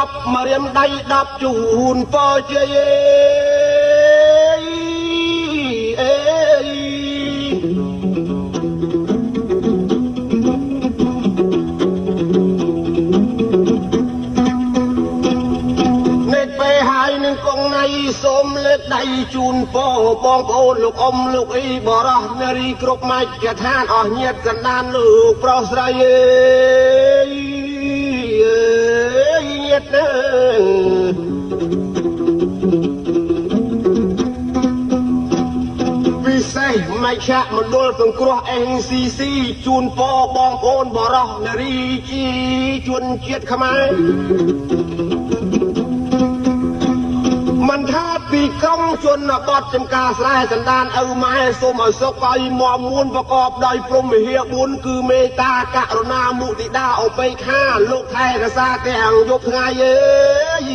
ប់មករៀមដៃ10ជូនពរជ័យអេកងណៃសូមលើកដៃជូនពរបងប្អូនលោកអ៊ំលោកអ៊ីបរោះនារីគ្រប់ម៉ាច់កថានអស់ញាតិកណ្ដានលោកប្រុសស្រីញាតិពិសេសមជ្ឈមណ្ឌលសង្គ្រោះ NCC ជូនពរបងប្អូនបរោះនារីជីជនជាតិខ្មែរមិនថាពីក្រុងជនបទចំការស្រែសណ្ដានឪម៉ែសូមឲ្យសុខឲ្យមាំមួនប្រកបដោយព្រហ្មវិហារ4គឺមេត្តាករុណាមុទិតាឧបេក្ខាលោកថែរក្សាទាំងយប់ថ្ងៃអើយ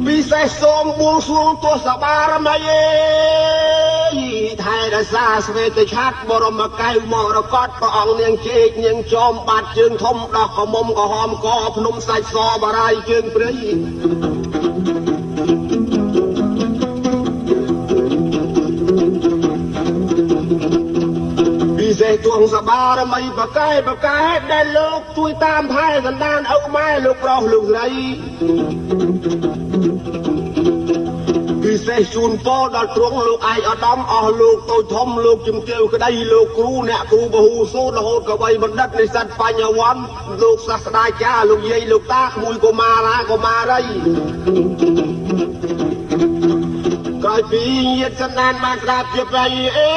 ពិសេសសូមបួងសួងទស្សបារមីថែរក្សាស្វេតឆ័ត្របរមកែវមរកតព្រះអង្គនាងជេកនាងចោមបាត់ជើងធំដោះកមុំក្រហមកភ្នំសាច់សបារាយជើងព្រៃពិសេសទួងសបារមីបកែដែលលោកជួយតាមថែសណ្ដានឪម៉ែលោកប្រុសលោកស្រីពិសេសជូនពរដល់ទ្រង់លោកឯកឧត្តមអស់លោកតូចធំលោកជំទាវក្តីលោកគ្រូអ្នកគ្រូបហូសូត្ររហូតកវីបណ្ឌិតនិស្សិតបញ្ញវន្តលោកសាស្ត្រាចារ្យលោកយាយលោកតាក្មួយកុមារាកុមារីក្រោយពីញាតិសន្តានបានស្ដាប់ជាប្រៃអេ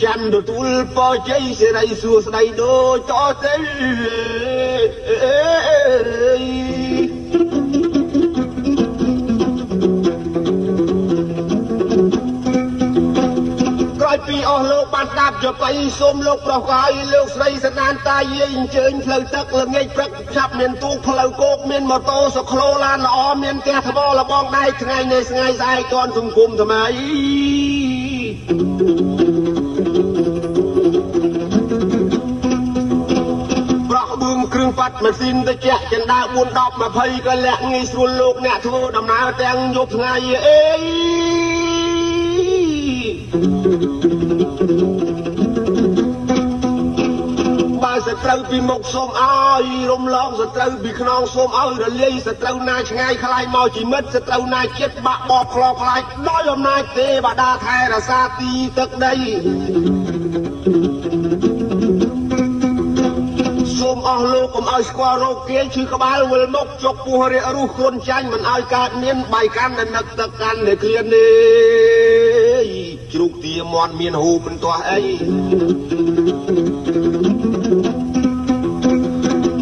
ចាំទទួលពរជ័យសិរីសួស្តីដូចតទៅពីអស់លោកបានស្ដាប់ចបៃសូមលោកប្រុសកាយលោកស្រីសណ្ដានតាយាយអញ្ជើញផ្លូវទឹកល្ងាចព្រឹកឆាប់មានទូកផ្លូវគោកមានម៉ូតូសុក្លោឡានល្អមានផ្ទះថ្មលបងដៃថ្ងៃនេះស្ងាយស្អែកកនសង្គមថ្មីប្រក់បឿងគ្រឿងប៉ាត់ម៉ាស៊ីនត្រជាក់ចិន្តា4 10 20ក៏លាក់ងាយស្រួលលោកអ្នកធ្វើដំណើរទាំងយប់ថ្ងៃអេបើសត្រូវពីមុខសូមឲ្យរំលងសត្រូវពីខ្នងសូមឲ្យរលាយសត្រូវណាឆ្ងាយខ្លាយមកជីមិត្តសត្រូវណាចិត្តបាក់បបខ្លោខ្លាចដោយអំណាចទេវតាថែរក្សាទីទឹកដីសូមអស់លោកកុំឲ្យស្គាល់រោគគាយឈឺក្បាលវិលមុខជក់ពោះរាករុះគ្រុនចាញ់មិនឲ្យកើតមានបាយកាន់ដែលនឹកទឹកកាន់ដែលឃ្លាននេះជ្រូកទាមន់មានហូបបន្ទាស់អី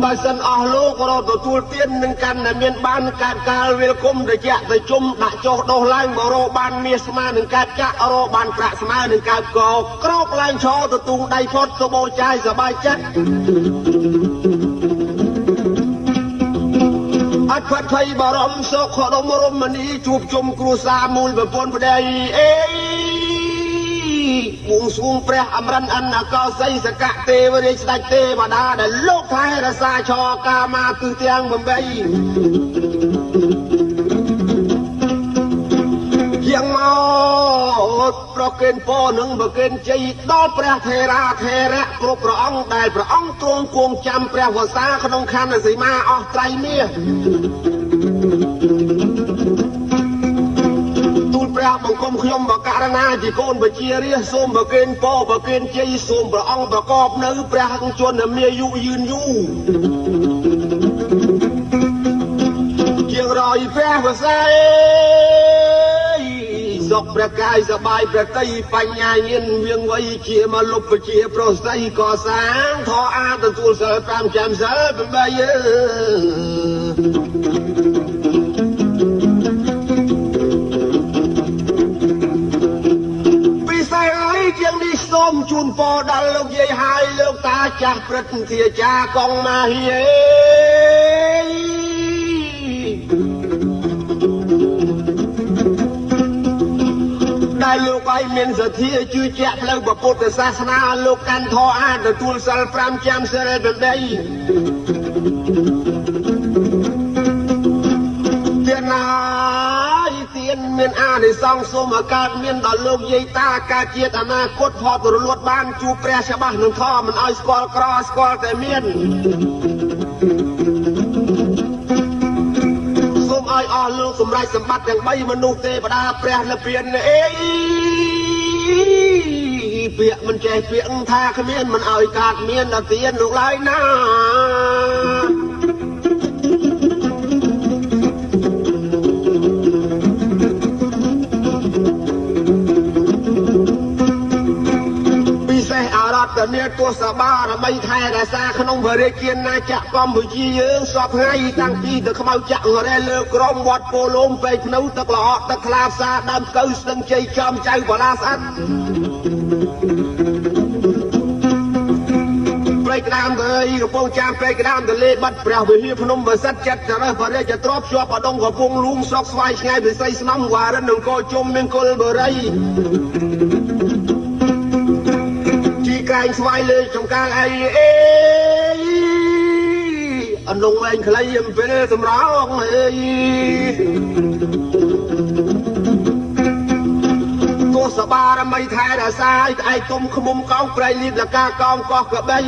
បើសិនអស់លោករត់ទទួលទាននឹងកាន់តែមានបានកើតកាលវាលគុំត្រជាក់ទៅជុំដាក់ចុះដោះឡើងបរោបានមាសស្មើនឹងកើតចាក់រោបានប្រាក់ស្មើនឹងកើតកោក្រោកឡើងឈរទៅទូងដៃផុតទៅបោចាយសបាយចិត្តអត់ផាត់ភ័យបរមសុខដុំរមណីជួបជុំគ្រួសារមូលប្រពន្ធប្តីអេបួងសួងព្រះអមរិនអនកោសីសកៈទេវរាជស្ដេចទេវតាដែលលោកថែរក្សាឆកាមាគឺទាំង8យ៉ាងមកប្រកេនពរនឹងប្រកេនជ័យដល់ព្រះថេរាថេរៈគ្រប់ព្រះអង្គដែលព្រះអង្គទ្រង់គង់ចាំព្រះវស្សាក្នុងខណ្ឌសីមាអស់ត្រៃមាសព្រះបង្គំខ្ញុំបករណាជាកូនបជារាសូមប្រកេនពរប្រកេនជ័យសូមព្រះអង្គប្រកបនៅព្រះជន្មាយុយឺនយូរជាងរយព្រះវស្សាសុខព្រះកាយសបាយព្រះតីបញ្ញាញាណវៀងវៃជាមលុបជាប្រស័យកសាងធរអាទទួលសិល5ចាំសិល8ជាងនេះសូមជូនពរដល់លោកយាយហើយលោកតាចាស់ព្រឹទ្ធាចារ្យកងមាហីដ ដែលលោកឲ្យមានសទ្ធាជឿជាក់ផ្លូវពុទ្ធសាសនាលោកកាន់ធម៌អាទទួលសិល5ចាំសិល8ទៀនណាយទៀនមានអានិសង្សសូមឲ្យកើតមានដល់លោកយាយតាការជាតិអនាគតផតរលត់បានជួបព្រះច្បាស់នឹងធម៌មិនឲ្យស្គាល់ក្រស្គាល់តែមានសូមឲ្យអស់លោកសម្រេចសម្បត្តិទាំង3មនុស្សទេវតាព្រះនិព្វានអេពាក្យមិនចេះពាក្យថាគ្មានមិនឲ្យកើតមានដល់ទៀនលោកឡើយណាតនីទស្សបារមីថែរក្សាក្នុងបរិជាណាចក្រកម្ពុជាយើងសពថ្ងៃតាំងពីទៅខ្មៅចាក់រែលើក្រមវត្តពោលំពេកភ្នៅទឹកល្អទឹកខ្លាផ្សារដើមកៅស្ទឹងជ័យចំចៅបាឡាស្អាតព្រៃក្តាមទៅកំពង់ចាមព្រៃក្តាមទលេបាត់ព្រះវិហារភ្នំបសិទ្ធចិត្តចរិះបរិយទ្របជាប់បដងកំពង់លូងស្រុកស្វាយឆ្ងាយវិស័យស្នំវ៉ារិននឹងកោជុំមានគុលបរិយកែងស្វាយលើចំការអីអេអនងវែងខ្លីអំពេលសម្រងអេទស្សបារមីថែរក្សាឲ្យឯកុំឃុំកោងប្រៃលៀបលកាកោងកោះកបី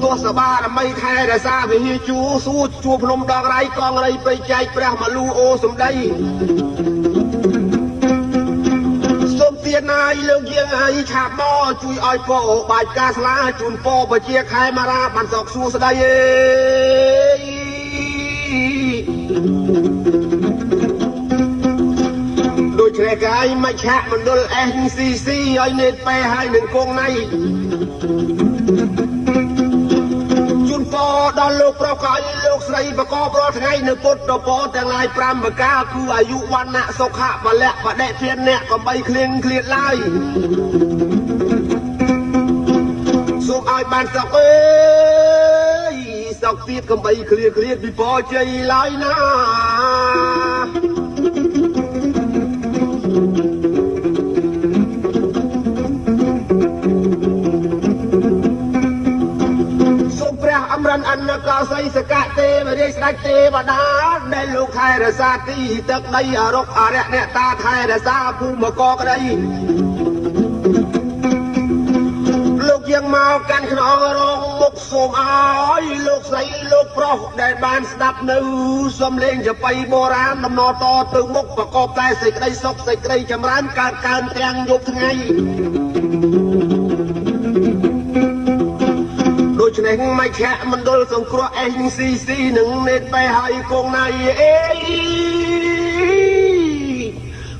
ទស្សបារមីថែរក្សាវិហារជួសួរជួភ្នំដងរៃកងរៃបិចែកព្រះមលូអូសំដីទៀនណាយលើកយើងឲ្យឆាបបជួយឲ្យពោបាច់ការស្លាជូនពោបជាខែមារាបានសោកសួស្ដីអេដូចជ្រែកកាយមិនឆាក់មណ្ឌល SCC ឲ្យនេតពេហើយនឹងគង់ណៃជូនពោដល់លោកប្រុសក៏ឲ្យលោកស្រីបកបរាល់ថ្ងៃនៅពុទ្ធពរទាំងឡាយ5ប្រការគឺអាយុវណ្ណៈសុខៈបលៈបដិធានអ្នកកំបីឃ្លៀងឃ្លាតឡើយសូមឲ្យបានសុខអើយសុខទៀតកំបីឃ្លាតពីពរជ័យឡើយណាអមរអនកោសីសកៈទេវរាជស្ដេចទេវតាដែលលោកថែរក្សាទីទឹកដីអរុកអរិយអ្នកតាថែរក្សាភូមិកក្ដីលោកយើងមកកាន់ខ្នងរងមុខសូមឲ្យលោកស្រីលោកប្រុសដែលបានស្ដាប់នៅសំឡេងចបៃបុរាណដំណតទៅមុខប្រកបតែសេចក្តីសុខសេចក្តីចម្រើនកើតកើនទាំងយប់ថ្ងៃដូច្នេះមិនឆាក់មណ្ឌលសង្គ្រោះ SCC នឹងនេតបែហើយគង់ណៃអេ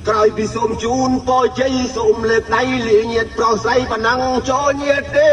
ក្រោយពីសូមជូនពរជ័យសូមលើកដៃលាញាតប្រុសស្រីប៉ុណ្ណឹងចូលញាតទេ